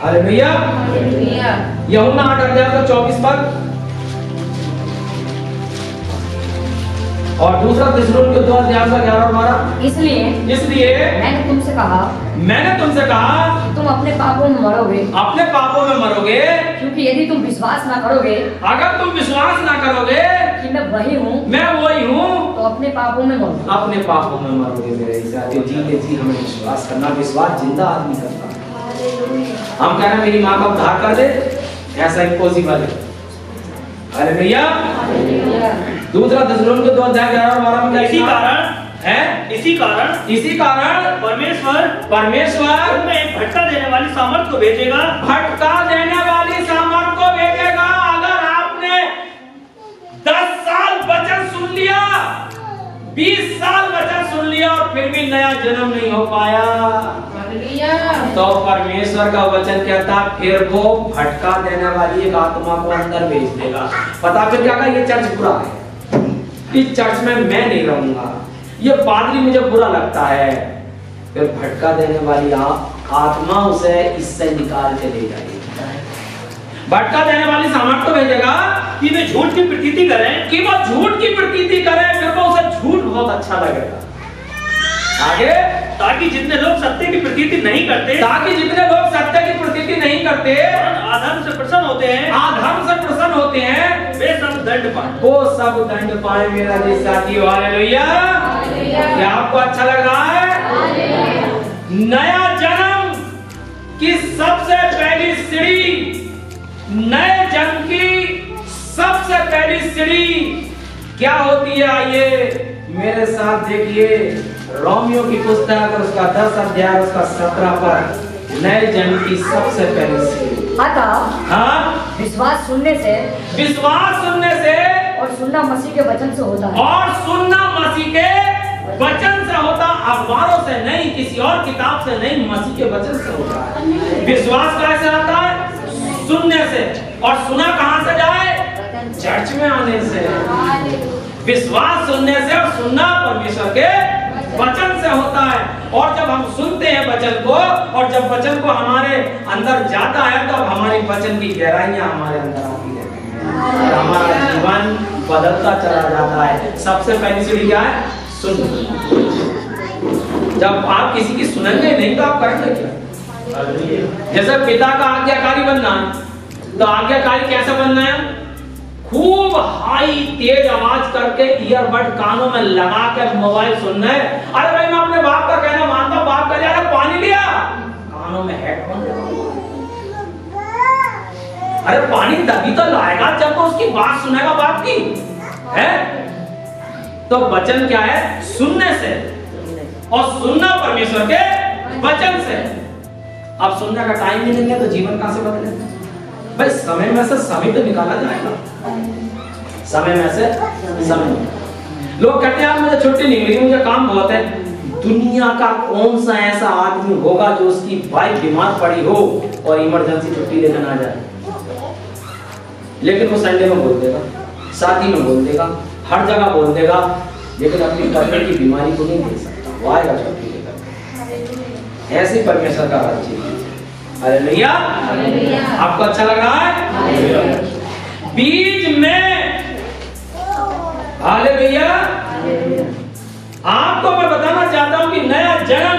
Hallelujah. यूहन्ना 8:24 पर और दूसरा थिस्सलुनीके 2:11 और 12। इसलिए मैंने तुमसे कहा कि तुम अपने पापों में मरोगे, क्योंकि यदि तुम विश्वास ना करोगे, अगर तुम विश्वास ना करोगे कि मैं वही हूँ, तो अपने पापों में मरोगे। मेरे साथियों, जी जी हमें विश्वास करना, विश्वास जिंदा आदमी करता है। हम कह रहे हैं मेरी माँ का उद्धार कर दे, ऐसा इम्पॉसिबल है। हालेलुया। दूसरा थिस्सलुनीके 2:11 और 12 में क्या इसी कारण परमेश्वर तुम्हें एक भटका देने वाली सामर्थ को भेजेगा। अगर आपने 10 साल वचन सुन लिया, 20 साल वचन सुन लिया और फिर भी नया जन्म नहीं हो पाया, तो परमेश्वर का वचन कहता फिर वो भटका देने वाली एक आत्मा को अंदर भेज देगा। पता फिर क्या कहा, ये चर्च बुरा है, इस चर्च में मैं नहीं रहूंगा, ये पादरी मुझे बुरा लगता है। फिर भटका देने वाली आत्मा उसे इससे निकाल के ले जाएगी। भटका देने वाली सामर्थ को भेजेगा कि वे झूठ की प्रतीति करें, फिर वो उसे झूठ बहुत अच्छा लगेगा। आगे, ताकि जितने लोग सत्य की प्रतीति नहीं करते, अधर्म से प्रसन्न होते हैं, वे सब दंड पाएं। मेरा साथियों, हालेलुया। क्या आपको अच्छा लग रहा है? नया जन्म की सबसे पहली सीढ़ी, नए जन्म की सबसे पहली सीढ़ी क्या होती है? आइए मेरे साथ देखिए, रोमियो की पुस्तक उसका 10 अध्याय उसका 17 पर नए जन्म की सबसे पहली सीढ़ी। अतः विश्वास सुनने से और सुनना मसीह के वचन से होता है, अखबारों से नहीं, किसी और किताब से नहीं, मसीह के वचन से होता है। विश्वास कैसे आता है? सुनने से। और सुना कहां से जाए? चर्च में आने से। विश्वास सुनने से और सुनना परमेश्वर के वचन से होता है। और जब हम सुनते हैं वचन को, और जब वचन को हमारे अंदर जाता है, तो हमारे वचन की गहराइयां हमारे अंदर आती है और हमारा जीवन बदलता चला जाता है। सबसे पहली सीढ़ी क्या है? सुन। जब आप किसी की सुनेंगे नहीं तो आप करेंगे क्या? जैसे पिता का आज्ञाकारी बनना है, तो आज्ञाकारी कैसे बनना है? खूब हाई तेज आवाज करके ईयरबड कानों में लगा के मोबाइल सुनना है। अरे भाई, मैं अपने बाप का कहना मानता हूं, बाप का जा रहा पानी लिया, कानों में हेडफोन लगा। अरे पानी तभी तो लाएगा जब वो उसकी बात सुनेगा बाप की, है? तो वचन क्या है? सुनने से, और सुनना परमेश्वर के वचन से। अब सुनने का टाइम ही नहीं है तो जीवन कहां से बदलेगा? भाई समय में से समय तो निकाला जाएगा। लोग कहते हैं मुझे छुट्टी नहीं मिली, मुझे काम बहुत है। दुनिया का कौन सा ऐसा आदमी होगा जो उसकी वाइफ बीमार पड़ी हो और इमरजेंसी छुट्टी लेकर ना जाए? लेकिन वो संडे में बोल देगा, शादी में बोल देगा, हर जगह बोल देगा, लेकिन अपनी पत्नी की बीमारी को नहीं दे सकता, वो आएगा छुट्टी लेकर। ऐसे परमेश्वर का राज्य है। हालेलुया। आपको अच्छा लग रहा है? बीज में, हालेलुया। आपको मैं बताना चाहता हूं कि नया जन्म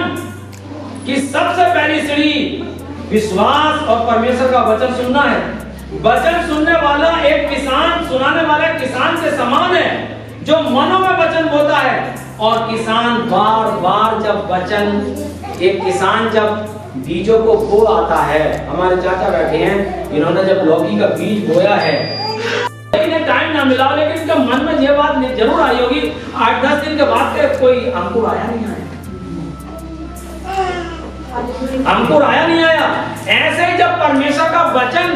की सबसे पहली सीढ़ी विश्वास और परमेश्वर का वचन सुनना है। वचन सुनने वाला एक किसान, सुनाने वाला एक किसान के समान है, जो मनों में वचन बोता है। और किसान बार बार जब वचन, एक किसान जब बीजों को बो आता है, हमारे चाचा बैठे हैं, इन्होंने जब लौकी का बीज बोया है, लेकिन टाइम ना मिला, लेकिन इनके मन में यह बात जरूर आई होगी, 8-10 दिन के बाद कोई अंकुर आया नहीं आया। ऐसे ही जब परमेश्वर का वचन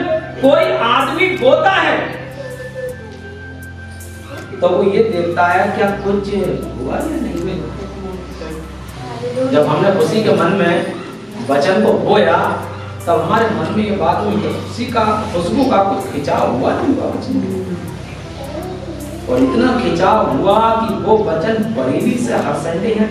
कोई आदमी बोता है, तो वो ये देखता है क्या कुछ हुआ या नहीं हुआ। जब हमने खुशी के मन में वचन को बोया, तब हमारे मन में ये बात हुई कि खुशबू का कुछ खिंचाव हुआ नहीं हुआ। और इतना खिंचाव हुआ कि वो वचन बरेली से हर संडे यहाँ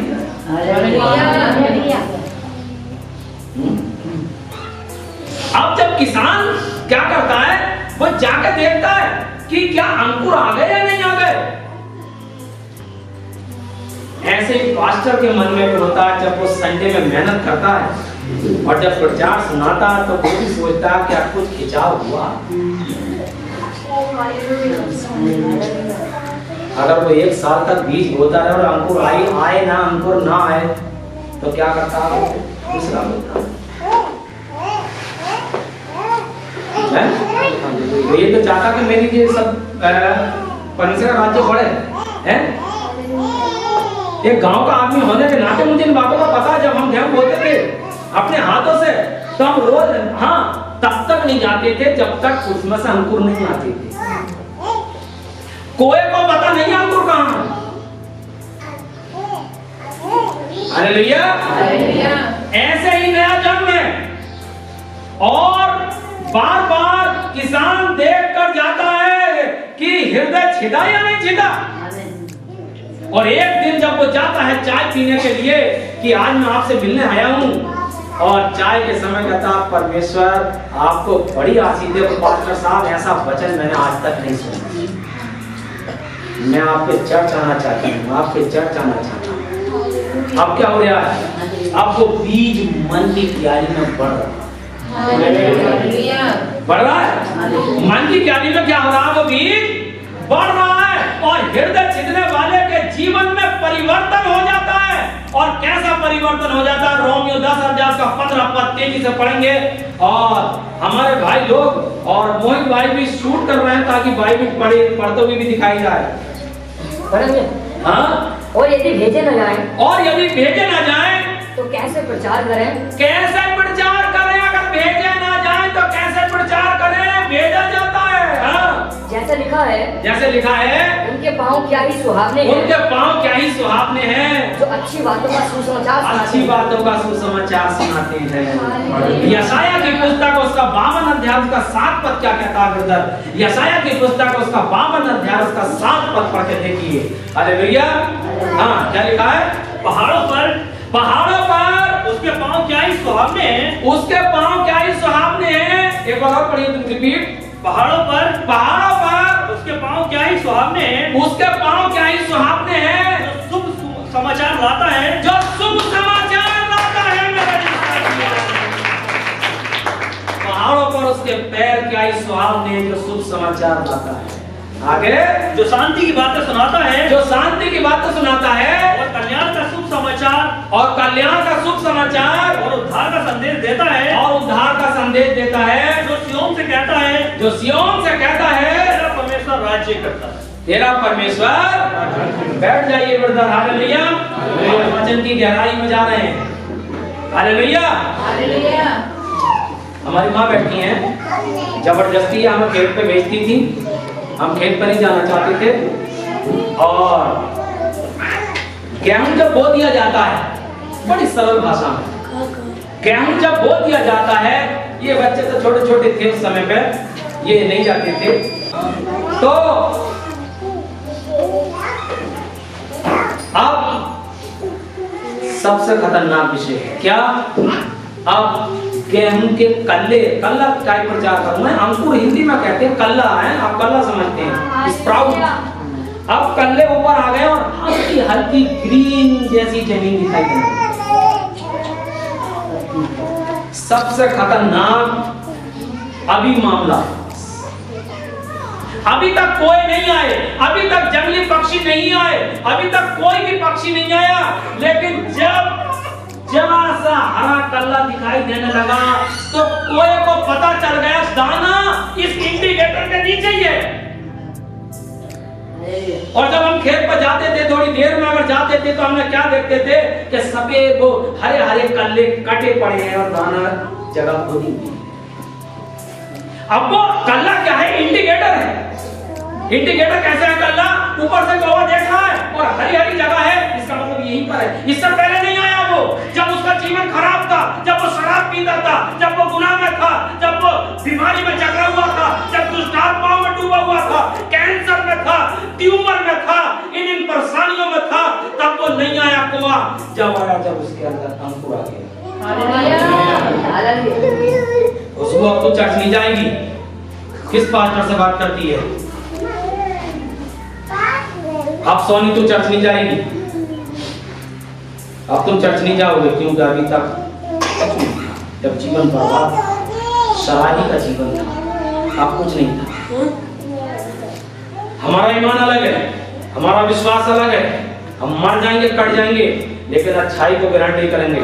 अब जब किसान क्या करता है, वो जाकर देखता है कि क्या अंकुर आ गए या नहीं आ गए। ऐसे ही पास्टर के मन में भी होता है, जब वो संडे में मेहनत करता है और जब प्रचार सुनाता है तो वो भी सोचता है क्या कुछ खिंचाव हुआ। अगर वो 1 साल तक बीज बोता है और अंकुर आए ना अंकुर ना आए तो क्या करता है, दूसरा बोता है। तो ये तो चाहता कि मेरी ये सब परमेश्वर का राज्य बढ़े है। एक गांव का आदमी होने के नाते मुझे इन बातों का पता है। जब हम गेहूं बोते थे अपने हाथों से तो हम रोज तब तक नहीं जाते थे जब तक उसमें से अंकुर नहीं आते थे। कोई को पता नहीं अंकुर कहां है। हालेलुया। ऐसे ही नया जन्म है और बार बार किसान देख कर जाता है कि हृदय छिदा या नहीं छिदा। और एक दिन जब वो जाता है चाय पीने के लिए कि आज मैं आपसे मिलने आया हूं, और चाय के समय कहता परमेश्वर आपको बड़ी आशीष दे पास्टर साहब, ऐसा वचन मैंने आज तक नहीं सुना। मैं आपके चर्च आना चाहता हूँ, आपके चर्च आना चाहता हूँ। अब क्या हो रहा है, अब वो बीज मन की क्यारी में बढ़ रहा है। बढ़ रहा है मन की क्यारी में। क्या हो रहा है, वो बीज बढ़ रहा है और हृदय छिदने वाले के जीवन में परिवर्तन हो जाता है। और कैसा परिवर्तन हो जाता है, रोमियो 10 का 15 पद तेजी से पढ़ेंगे। और हमारे भाई लोग और मोहित भाई भी शूट कर रहे हैं ताकि बाइबल पढ़ते हुए भी दिखाई जाए। हाँ, और यदि भेजे न जाए, और यदि भेजे ना जाए तो कैसे प्रचार करें? कैसे प्रचार करें? अगर भेजे ना जाए तो कैसे प्रचार करें? भेजा जाता है। हाँ, जैसे लिखा है, जैसे लिखा है, उनके पाँव क्या ही सुहावने हैं, उनके पाँव क्या ही सुहावने हैं, जो अच्छी बातों का सुसमाचार सुनाते अच्छी हैं। बातों का सुसमाचार सुनाते हैं। यशाया की पुस्तक उसका 52 अध्याय उसका 7 पद क्या कहता है ब्रदर? यशाया की पुस्तक उसका 52 अध्याय उसका 7 पद पढ़ के देखिए। हालेलुया। हाँ, क्या लिखा है? पहाड़ों पर उसके पाँव क्या ही सुहावने हैं, उसके पाँव क्या ही सुहावने हैं। एक बार और पढ़िए, तुम रिपीट। पहाड़ों पर उसके पाँव क्या ही सुहावने हैं, उसके पाँव क्या ही सुहावने हैं, जो शुभ समाचार लाता है, जो शुभ समाचार लाता है। पहाड़ों पर उसके पैर क्या ही सुहावने हैं, जो शुभ समाचार लाता है। आगे, जो शांति की बातें सुनाता है, जो शांति की बातें सुनाता है, और कल्याण का शुभ समाचार, और कल्याण का शुभ समाचार, और उद्धार का संदेश देता है, और उद्धार का संदेश देता है। जो सिय्योन से कहता है, जो सिय्योन से कहता है, तेरा परमेश्वर राज्य करता है। तेरा परमेश्वर। बैठ जाइए ब्रदर। हालेलुया। वचन की गहराई में जा रहे हैं। हालेलुया। हमारी माँ बैठी हैं, जबरदस्ती हमें खेत पे भेजती थी। हम खेत पर नहीं जाना चाहते थे। और गेहूं जब बो दिया जाता है, बड़ी सरल भाषा में, गेहूं जब बो दिया जाता है, ये बच्चे तो छोटे छोटे थे उस समय पे, ये नहीं जाते थे। तो अब सबसे खतरनाक विषय है क्या? अब गेहूं के कल्ला का प्रचार करूंगा। अंकुर हिंदी में कहते हैं, कल्ला है, आप कल्ला समझते हैं, स्प्राउट। अब कल्ले ऊपर आ गए और हल्की हल्की ग्रीन जैसी जमीन दिखाई दे रही। सबसे खतरनाक अभी मामला, अभी तक कोई नहीं आए, अभी तक जंगली पक्षी नहीं आए, अभी तक कोई भी पक्षी नहीं आया, लेकिन जब जरा सा हरा कल्ला दिखाई देने लगा तो कोई को पता चल गया दाना इस इंडिकेटर के नीचे ही है। और जब हम खेत पर जाते थे, थोड़ी देर में अगर जाते थे तो हमने क्या देखते थे कि सफेद वो हरे हरे कल्ले कटे पड़े हैं और दाना जगह खोदी। अब वो कल्ला क्या है? इंडिकेटर है। इंडिकेटर कैसे है? कल्ला ऊपर से गोवा देख रहा है और हरी हरी जगह है, इसका मतलब यहीं पर है। इससे पहले नहीं आया वो, जब उसका जीवन खराब था, जब वो शराब पीता था, जब वो गुनाह में था, जब वो बीमारी में जकड़ा हुआ था, जब दुष्टात्माओं में डूबा हुआ था, कैंसर में था, ट्यूमर में था, इन परेशानियों में था, तब वो नहीं आया कुआ। जब आया, जब उसके अंदर अंकुर आ गया। खुशबू अब तो चर्च नहीं जाएगी। किस पास्टर से बात करती है? अब सोनी तू चर्च नहीं जाएगी। अब तुम चर्च नहीं जाओगे क्योंकि अभी तक जब जीवन बर्बाद शराबी का जीवन था, अब कुछ नहीं था। हमारा ईमान अलग है, हमारा विश्वास अलग है। हम मर जाएंगे, कट जाएंगे, लेकिन अच्छाई को ग्रहण नहीं करेंगे।